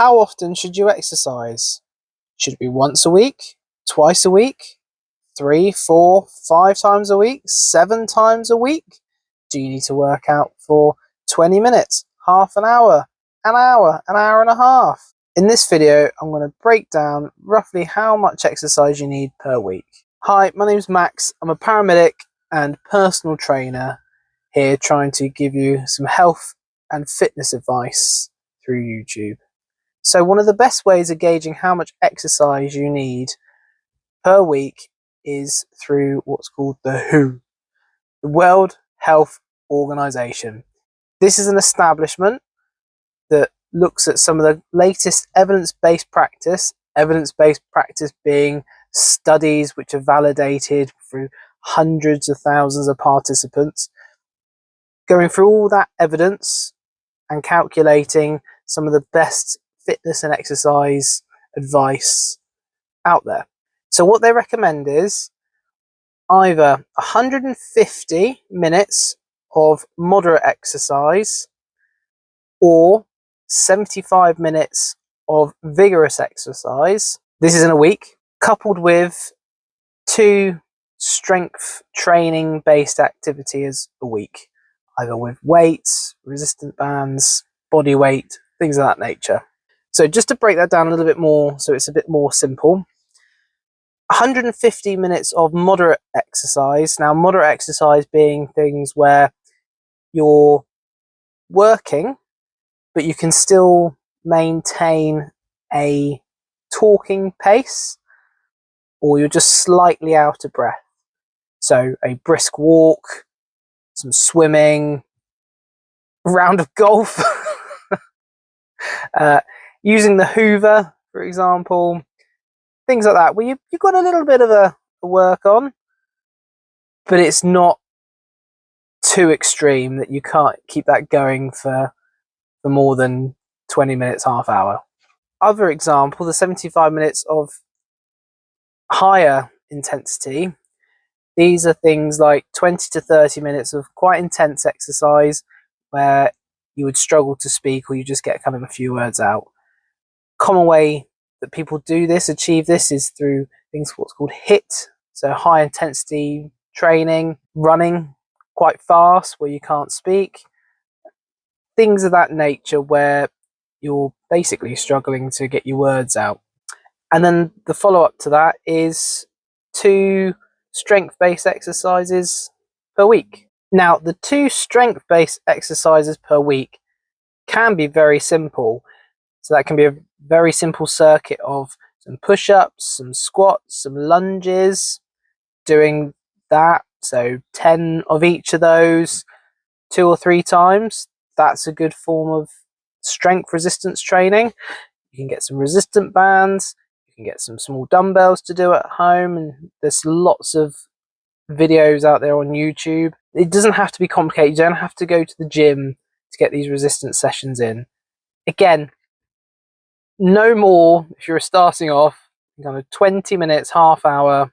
how often should you exercise? Should it be once a week, twice a week, 3, 4, 5 times a week, 7 times a week? Do you need to work out for 20 minutes, half an hour, an hour and a half? In this video, I'm going to break down roughly how much exercise you need per week. Hi, my name's Max. I'm a paramedic and personal trainer here trying to give you some health and fitness advice through YouTube. So one of the best ways of gauging how much exercise you need per week is through what's called the WHO, the World Health Organization. This is an establishment that looks at some of the latest evidence-based practice being studies which are validated through hundreds of thousands of participants, going through all that evidence and calculating some of the best fitness and exercise advice out there. So what they recommend is either 150 minutes of moderate exercise or 75 minutes of vigorous exercise. This is in a week, coupled with 2 strength training based activities a week, either with weights, resistant bands, body weight, things of that nature. So just to break that down a little bit more, so it's a bit more simple, 150 minutes of moderate exercise. Now, moderate exercise being things where you're working, but you can still maintain a talking pace, or you're just slightly out of breath. So a brisk walk, some swimming, a round of golf, using the Hoover, for example, things like that, where you've got a little bit of a work on, but it's not too extreme that you can't keep that going for more than 20 minutes, half hour. Other example, the 75 minutes of higher intensity. These are things like 20 to 30 minutes of quite intense exercise where you would struggle to speak or you just get kind of a few words out. Common way that people do this, achieve this, is through things what's called HIIT, so high intensity training, running quite fast where you can't speak, things of that nature where you're basically struggling to get your words out. And then the follow-up to that is 2 strength-based exercises per week. Now, the 2 strength-based exercises per week can be very simple. So that can be a very simple circuit of some push-ups, some squats, some lunges, doing that. So 10 of each of those 2 or 3 times. That's a good form of strength resistance training. You can get some resistant bands, you can get some small dumbbells to do at home, and there's lots of videos out there on YouTube. It doesn't have to be complicated. You don't have to go to the gym to get these resistance sessions in. Again, no more, if you're starting off, kind of 20 minutes, half hour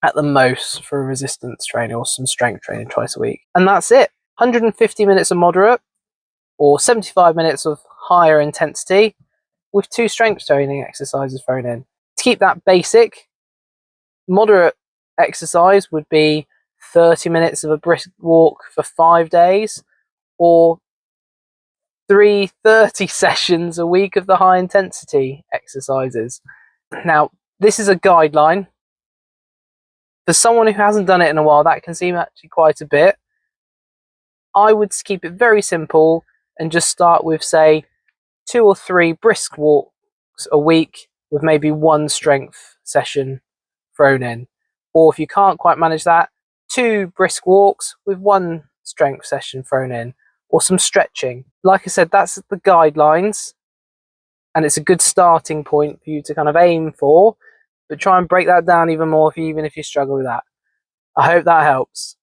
at the most for a resistance training or some strength training twice a week. And that's it. 150 minutes of moderate or 75 minutes of higher intensity with 2 strength training exercises thrown in. To keep that basic, moderate exercise would be 30 minutes of a brisk walk for 5 days, or 3 30 sessions a week of the high intensity exercises. Now, this is a guideline. For someone who hasn't done it in a while, that can seem actually quite a bit. I would keep it very simple and just start with, say, 2 or 3 brisk walks a week with maybe 1 strength session thrown in. Or if you can't quite manage that, 2 brisk walks with 1 strength session thrown in, or some stretching. Like I said, that's the guidelines, and it's a good starting point for you to kind of aim for, but try and break that down even more even if you struggle with that. I hope that helps.